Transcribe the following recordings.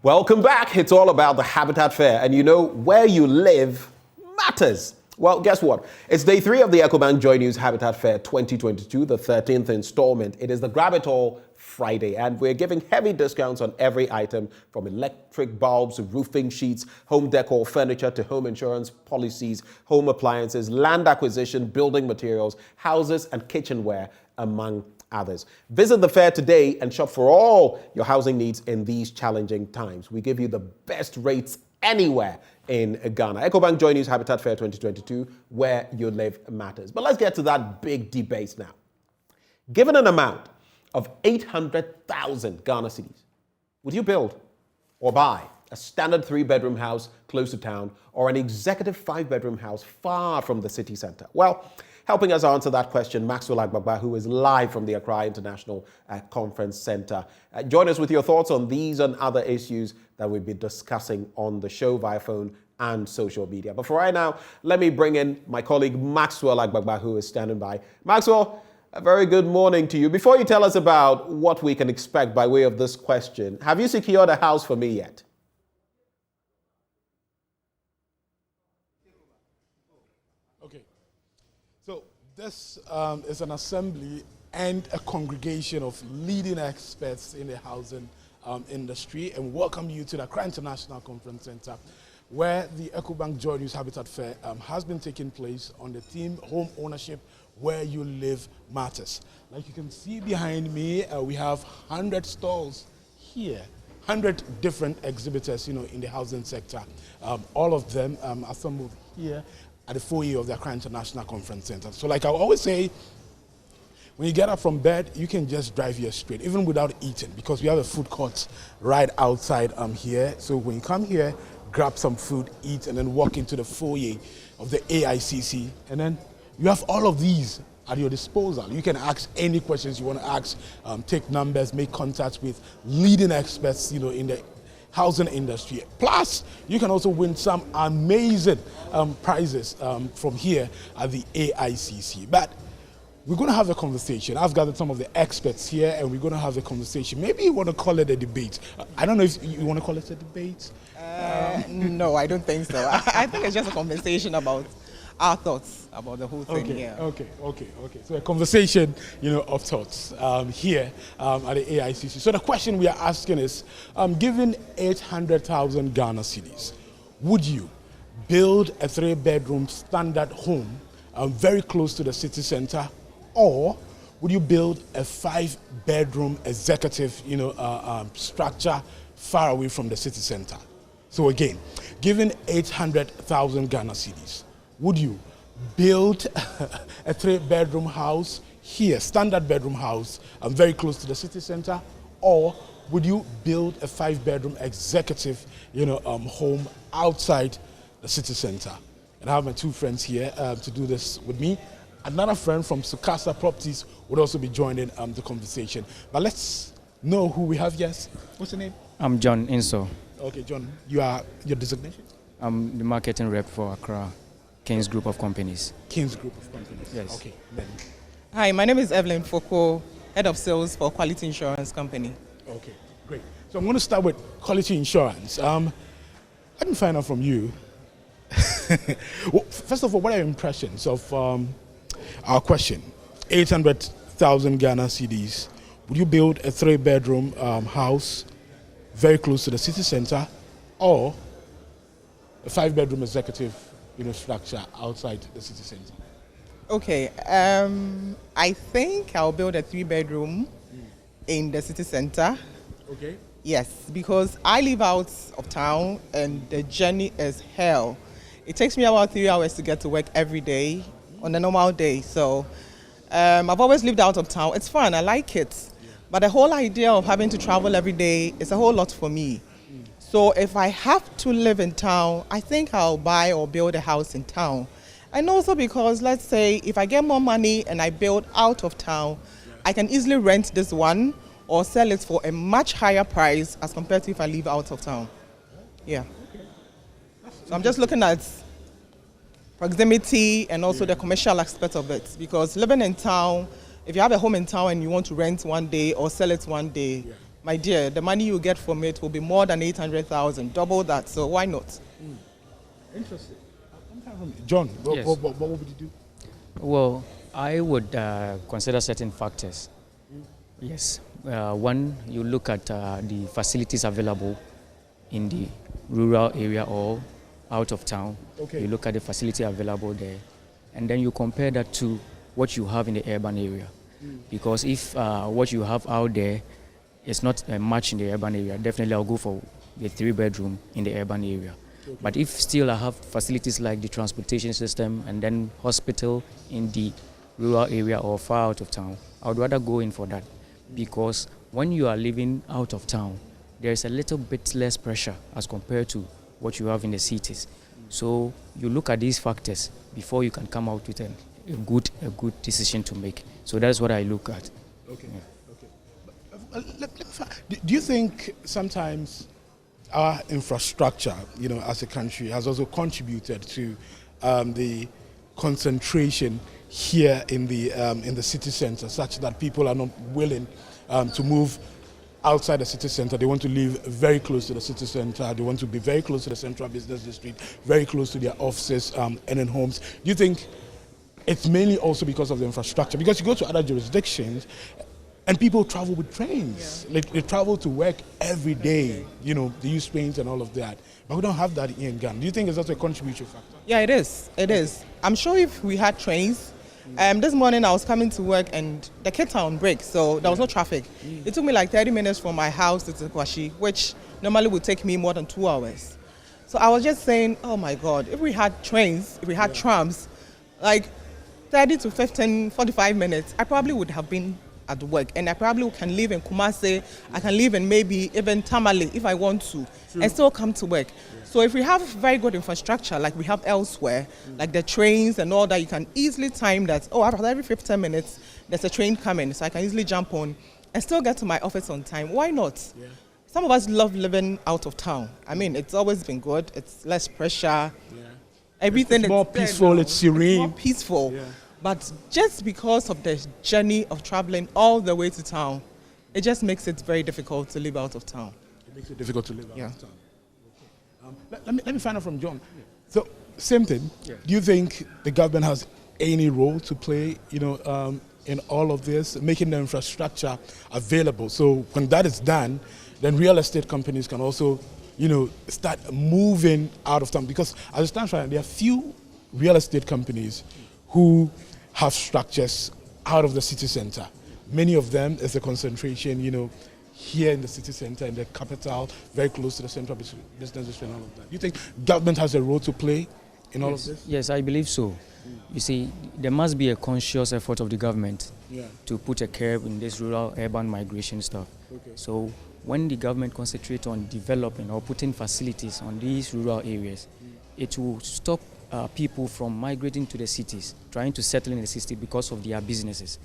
Welcome back. It's all about the Habitat Fair. And you know, where you live matters. Well, guess what? It's day 3 of the Ecobank JoyNews Habitat Fair 2022, the 13th installment. It is the Grab It All Friday, and we're giving heavy discounts on every item from electric bulbs, roofing sheets, home decor, furniture, to home insurance policies, home appliances, land acquisition, building materials, houses, and kitchenware, among others. Visit the fair today and shop for all your housing needs in these challenging times. We give you the best rates anywhere in Ghana. Ecobank JoyNews Habitat Fair 2022, where you live matters. But let's get to that big debate now. Given an amount of 800,000 Ghana cedis, would you build or buy a standard 3-bedroom house close to town or an executive 5-bedroom house far from the city center? Well, helping us answer that question, Maxwell Agbagba, who is live from the Accra International Conference Center. Join us with your thoughts on these and other issues that we'll be discussing on the show via phone and social media. But for right now, let me bring in my colleague Maxwell Agbagba, who is standing by. Maxwell, a very good morning to you. Before you tell us about what we can expect by way of this question, have you secured a house for me yet? Okay. So this is an assembly and a congregation of leading experts in the housing industry, and welcome you to the Accra International Conference Center, where the Ecobank JoyNews Habitat Fair has been taking place on the theme Home Ownership, Where You Live Matters. Like you can see behind me, we have 100 stalls here, 100 different exhibitors, in the housing sector. All of them assembled here at the foyer of the Accra International Conference Center. So like I always say, when you get up from bed, you can just drive here straight, even without eating, because we have a food court right outside here. So when you come here, grab some food, eat, and then walk into the foyer of the AICC. And then you have all of these at your disposal. You can ask any questions you want to ask, take numbers, make contacts with leading experts, in the housing industry. Plus, you can also win some amazing prizes from here at the AICC. But we're going to have a conversation. I've gathered some of the experts here, and we're going to have a conversation. Maybe you want to call it a debate. I don't know if you want to call it a debate. No, I don't think so. I think it's just a conversation about our thoughts about the whole thing. Okay. So a conversation, of thoughts here at the AICC. So the question we are asking is, given 800,000 Ghana cedis, would you build a 3-bedroom standard home very close to the city center, or would you build a 5-bedroom executive, structure far away from the city center? So again, given 800,000 Ghana cedis, would you build a 3-bedroom house here, standard bedroom house, very close to the city center, or would you build a 5-bedroom executive, home outside the city center? And I have my 2 friends here to do this with me. Another friend from Sukasa Properties would also be joining the conversation. But let's know who we have. Yes. What's your name? I'm John Inso. Okay, John. You are your designation? I'm the marketing rep for Accra King's Group of Companies. King's Group of Companies. Yes. Okay. Then. Hi, my name is Evelyn Foko, Head of Sales for Quality Insurance Company. Okay, great. So I'm going to start with Quality Insurance. Let me find out from you. Well, first of all, what are your impressions of our question? 800,000 Ghana cedis. Would you build a 3-bedroom house very close to the city center, or a 5-bedroom executive, structure outside the city center? Okay, I think I'll build a 3-bedroom in the city center. Okay. Yes, because I live out of town and the journey is hell. It takes me about 3 hours to get to work every day on a normal day. So I've always lived out of town. It's fun, I like it. Yeah. But the whole idea of having to travel every day is a whole lot for me. So if I have to live in town, I think I'll buy or build a house in town. And also because, let's say, if I get more money and I build out of town, I can easily rent this one or sell it for a much higher price as compared to if I live out of town. Yeah. So I'm just looking at proximity and also the commercial aspect of it, because living in town, if you have a home in town and you want to rent one day or sell it one day, my dear, the money you get from it will be more than 800,000, double that. So why not? Interesting. John, Yes. what would you do? Well, I would consider certain factors. Yes. One, you look at the facilities available in the rural area or out of town. Okay. You look at the facility available there, and then you compare that to what you have in the urban area. Because if what you have out there is not a match in the urban area, definitely I'll go for the 3-bedroom in the urban area. Okay. But if still I have facilities like the transportation system and then hospital in the rural area or far out of town, I would rather go in for that. Because when you are living out of town, there is a little bit less pressure as compared to what you have in the cities. So you look at these factors before you can come out with a good decision to make. So that's what I look at. Okay. Yeah. Okay. Do you think sometimes our infrastructure, as a country, has also contributed to the concentration here in the city center, such that people are not willing to move outside the city center? They want to live very close to the city center. They want to be very close to the central business district, very close to their offices and in homes. Do you think it's mainly also because of the infrastructure? Because you go to other jurisdictions and people travel with trains. Yeah. They travel to work every day. They use trains and all of that. But we don't have that here in Ghana. Do you think it's also a contribution factor? Yeah, it is. It is. I'm sure if we had trains, this morning I was coming to work and the kids are on break, so there was no traffic. It took me like 30 minutes from my house to Tikwashi, which normally would take me more than 2 hours. So I was just saying, oh my God, if we had trains, if we had trams, like 30 to 15, 45 minutes, I probably would have been at work, and I probably can live in Kumasi, I can live in maybe even Tamale if I want to, and still come to work. So if we have very good infrastructure like we have elsewhere, like the trains and all that, you can easily time that, after every 15 minutes, there's a train coming, so I can easily jump on and still get to my office on time. Why not? Yeah. Some of us love living out of town. I mean, it's always been good. It's less pressure. Yeah. Everything it's more peaceful, it's serene. It's more peaceful. Yeah. But just because of the journey of traveling all the way to town, it just makes it very difficult to live out of town. It makes it difficult to live out of town. Okay. Let me find out from John. Yeah. So, same thing. Yeah. Do you think the government has any role to play, in all of this, making the infrastructure available? So when that is done, then real estate companies can also, start moving out of town. Because as it stands right now, there are few real estate companies who have structures out of the city center. Many of them is a concentration, here in the city center, in the capital, very close to the central business district and all of that. Do you think government has a role to play in all of this? Yes, I believe so. You see, there must be a conscious effort of the government to put a curb in this rural-urban migration stuff. Okay. So when the government concentrates on developing or putting facilities on these rural areas, it will stop people from migrating to the cities, trying to settle in the city because of their businesses.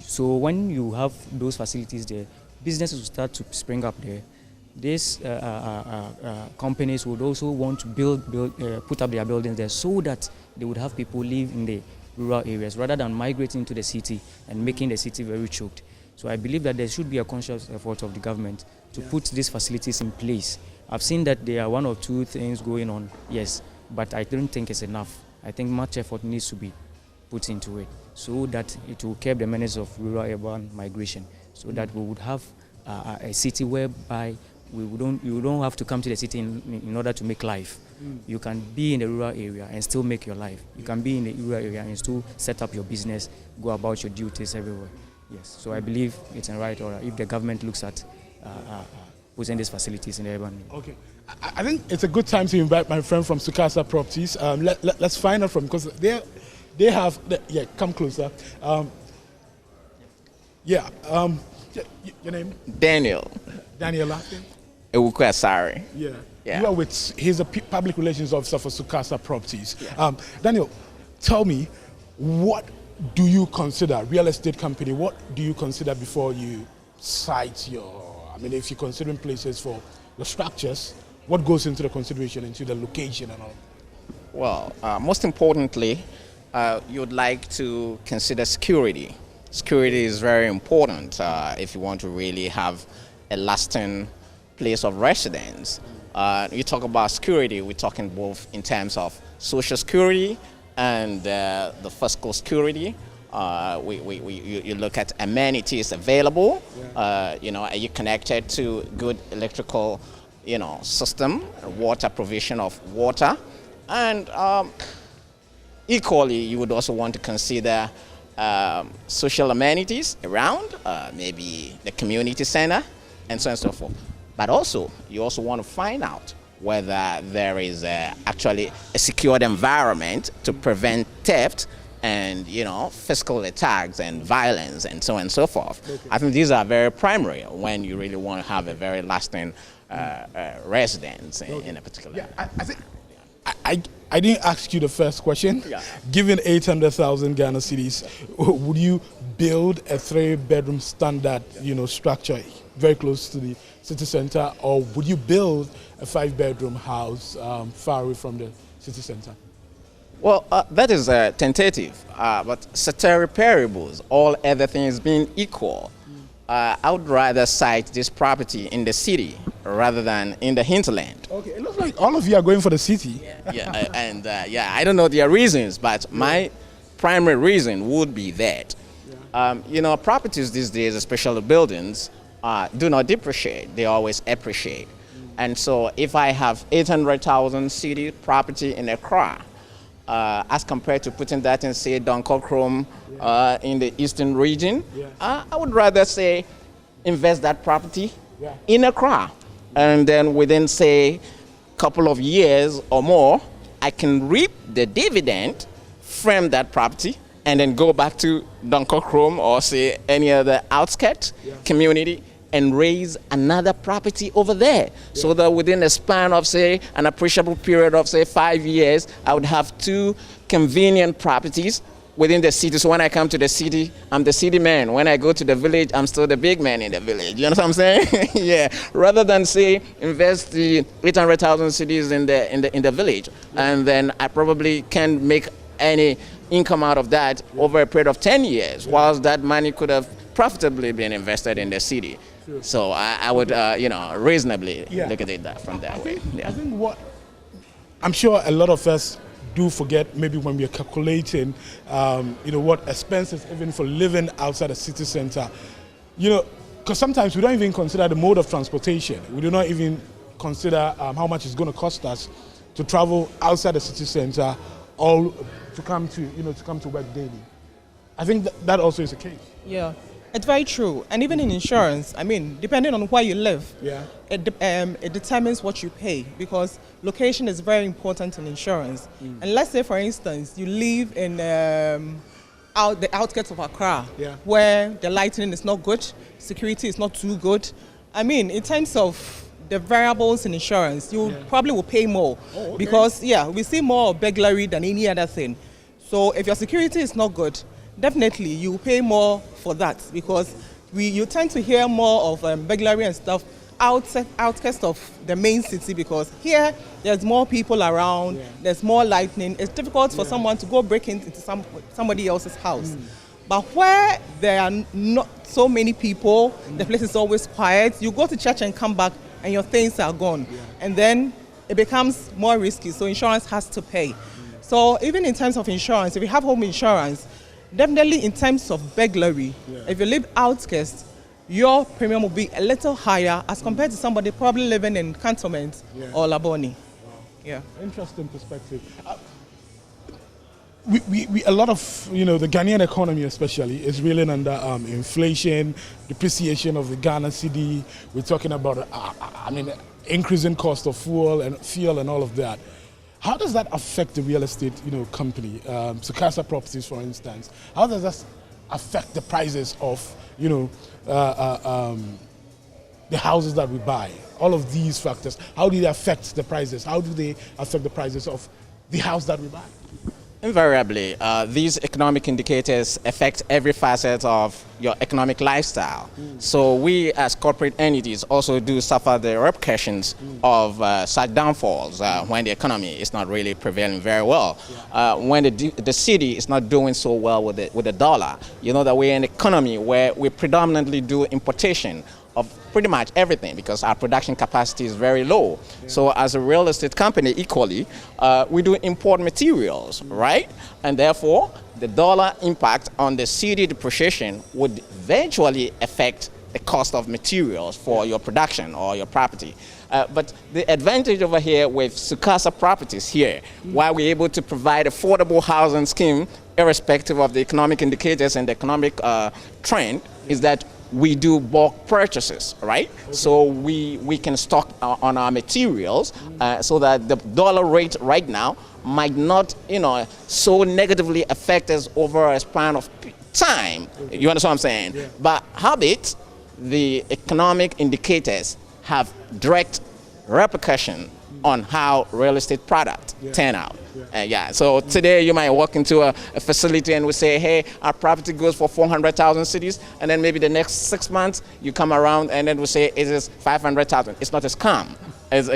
So when you have those facilities there, businesses will start to spring up there. These companies would also want to put up their buildings there so that they would have people live in the rural areas rather than migrating to the city and making the city very choked. So I believe that there should be a conscious effort of the government to put these facilities in place. I've seen that there are one or two things going on, yes, but I don't think it's enough. I think much effort needs to be put into it so that it will curb the menace of rural-urban migration, so that we would have a city whereby you don't have to come to the city in order to make life. You can be in the rural area and still make your life. You can be in the rural area and still set up your business, go about your duties everywhere. Yes, so I believe it's in right order if the government looks at putting these facilities in the urban area. Okay. I think it's a good time to invite my friend from Sukasa Properties. Let's find out from, because they have, come closer. Your name? Daniel. Daniel, last name? Sorry. Yeah. Yeah. You are with, he's a public relations officer for Sukasa Properties. Yeah. Daniel, tell me, what do you consider, real estate company, what do you consider before you cite if you're considering places for the structures, what goes into the consideration, into the location and all? Well, most importantly, you'd like to consider security. Security is very important if you want to really have a lasting place of residence. You talk about security, we're talking both in terms of social security and the fiscal security. You look at amenities available. Are you connected to good electrical, system, water provision of water, and equally you would also want to consider social amenities around, maybe the community center, and so on and so forth. But also, you also want to find out whether there is actually a secured environment to prevent theft and, physical attacks and violence and so on and so forth. Okay. I think these are very primary when you really want to have a very lasting residence in a particular area. I think I didn't ask you the first question. Yeah. Given 800,000 Ghana cedis, would you build a 3-bedroom standard, structure very close to the city center, or would you build a 5-bedroom house far away from the city center? Well, that is tentative, but ceteris paribus, all other things being equal, I would rather site this property in the city rather than in the hinterland. Okay, it looks like all of you are going for the city. I don't know their reasons, but my primary reason would be that. Properties these days, especially buildings, do not depreciate, they always appreciate. And so if I have 800,000 city property in Accra, as compared to putting that in, say, Dunkirk in the eastern region, I would rather say invest that property in Accra. And then within, say, a couple of years or more, I can reap the dividend from that property and then go back to Dunkirk or, say, any other outskirt community and raise another property over there. So that within a span of, say, an appreciable period of, say, 5 years, I would have 2 convenient properties within the city. So when I come to the city, I'm the city man. When I go to the village, I'm still the big man in the village. You know what I'm saying? Yeah. Rather than, say, invest the 800,000 cedis in the village, and then I probably can't make any income out of that over a period of 10 years, whilst that money could have profitably been invested in the city. Sure. So I would, reasonably look at it from that way. I think what I'm sure a lot of us do forget, maybe when we're calculating, what expenses even for living outside the city center, because sometimes we don't even consider the mode of transportation. We do not even consider how much it's going to cost us to travel outside the city center, or to come to work daily. I think that also is the case. Yeah. It's very true. And even in insurance, depending on where you live, it determines what you pay, because location is very important in insurance. And let's say, for instance, you live in the outskirts of Accra, where the lighting is not good, security is not too good. In terms of the variables in insurance, you probably will pay more, because we see more burglary than any other thing. So if your security is not good, definitely you pay more for that, because you tend to hear more of burglary and stuff outskirts of the main city, because here there's more people around, there's more lightning. It's difficult for someone to go break into somebody else's house. But where there are not so many people, the place is always quiet. You go to church and come back and your things are gone. And then it becomes more risky, so insurance has to pay. So even in terms of insurance, if you have home insurance, definitely in terms of burglary, if you live outskirts, your premium will be a little higher as compared to somebody probably living in Cantonment or Laboni. Wow. Yeah. Interesting perspective. A lot of, the Ghanaian economy especially is reeling under inflation, depreciation of the Ghana cedi. We're talking about, increasing cost of fuel and all of that. How does that affect the real estate, company? Sukasa Properties, for instance. How does that affect the prices of, the houses that we buy? All of these factors. How do they affect the prices? How do they affect the prices of the house that we buy? Invariably, these economic indicators affect every facet of your economic lifestyle. So we as corporate entities also do suffer the repercussions of such downfalls when the economy is not really prevailing very well. When the city is not doing so well with the dollar. You know that we're an economy where we predominantly do importation of pretty much everything because our production capacity is very low. So as a real estate company, equally, we do import materials, right? And therefore, the dollar impact on the cedi depreciation would eventually affect the cost of materials for your production or your property. But the advantage over here with Sukasa Properties here, while we're able to provide affordable housing scheme, irrespective of the economic indicators and the economic trend, is that we do bulk purchases, right? So we can stock on our materials so that the dollar rate right now might not, so negatively affect us over a span of time. You understand what I'm saying? Yeah. But habit, the economic indicators have direct repercussion on how real estate product turn out. So today you might walk into a facility and we say, hey, our property goes for 400,000 cedis, and then maybe the next 6 months you come around and then we say it is 500,000. It's not as calm. It's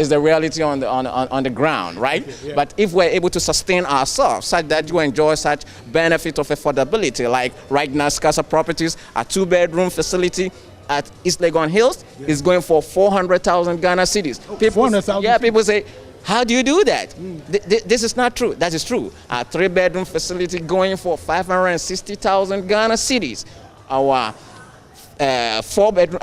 the reality on the ground, right? But if we're able to sustain ourselves such that you enjoy such benefit of affordability, like right now, Sukasa Properties, a 2-bedroom facility at East Legon Hills is going for 400,000 Ghana cedis. 400,000? Yeah, people say, how do you do that? This is not true. That is true. A 3-bedroom facility going for 560,000 Ghana cedis. Our 4-bedroom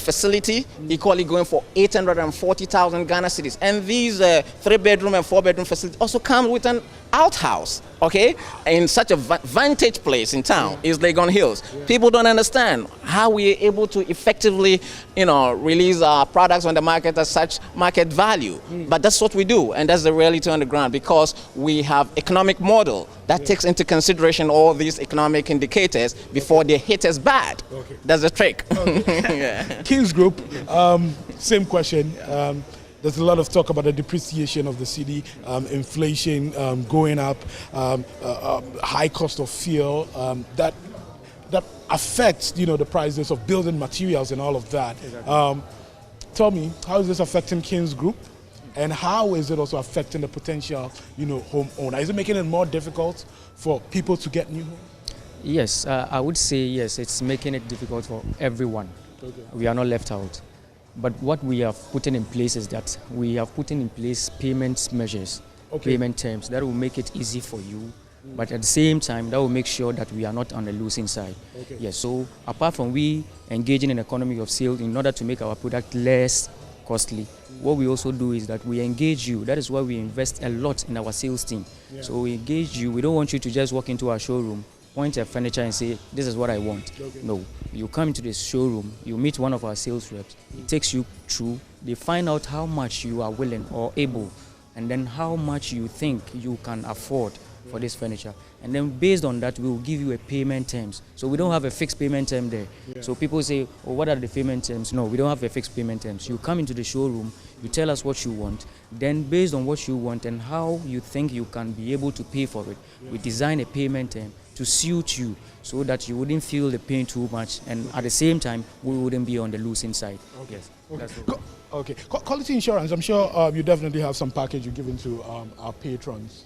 facility equally going for 840,000 Ghana cedis. And these 3-bedroom and 4-bedroom facilities also come with an outhouse, okay? In such a vantage place in town is Legon Hills. People don't understand how we are able to effectively, release our products on the market at such market value. But that's what we do, and that's the reality on the ground because we have economic model that takes into consideration all these economic indicators before they hit us bad. Okay. That's the trick. Okay. Kings Group, same question. There's a lot of talk about the depreciation of the cedi, inflation going up, high cost of fuel, that affects, the prices of building materials and all of that. Exactly. Tell me, how is this affecting Kings Group? And how is it also affecting the potential, homeowner? Is it making it more difficult for people to get new homes? Yes, I would say yes, it's making it difficult for everyone. Okay. We are not left out. But what we have put in place is that we have put in place payment measures, payment terms that will make it easy for you. But at the same time, that will make sure that we are not on the losing side. Okay. Yes, so apart from we engaging in economy of sales in order to make our product less costly, what we also do is that we engage you. That is why we invest a lot in our sales team. Yeah. So we engage you. We don't want you to just walk into our showroom, point at furniture and say, this is what I want. Okay. No, you come into the showroom, you meet one of our sales reps, he takes you through, they find out how much you are willing or able, and then how much you think you can afford for this furniture. And then based on that, we will give you a payment terms. So we don't have a fixed payment term there. Yeah. So people say, oh, what are the payment terms? No, we don't have a fixed payment terms. You come into the showroom, you tell us what you want, then based on what you want and how you think you can be able to pay for it, we design a payment term to suit you so that you wouldn't feel the pain too much, and at the same time we wouldn't be on the losing side. Okay. Yes. Okay. Quality insurance, I'm sure you definitely have some package you're giving to our patrons,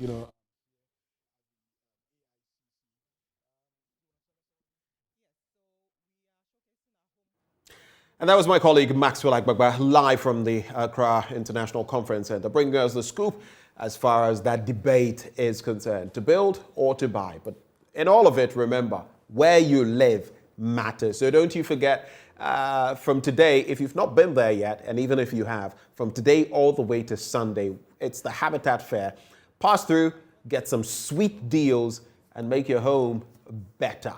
And that was my colleague Maxwell Agbagba live from the Accra International Conference Center, bringing us the scoop as far as that debate is concerned, to build or to buy. But in all of it, remember, where you live matters. So don't you forget, from today, if you've not been there yet, and even if you have, from today all the way to Sunday, it's the Habitat Fair. Pass through, get some sweet deals, and make your home better.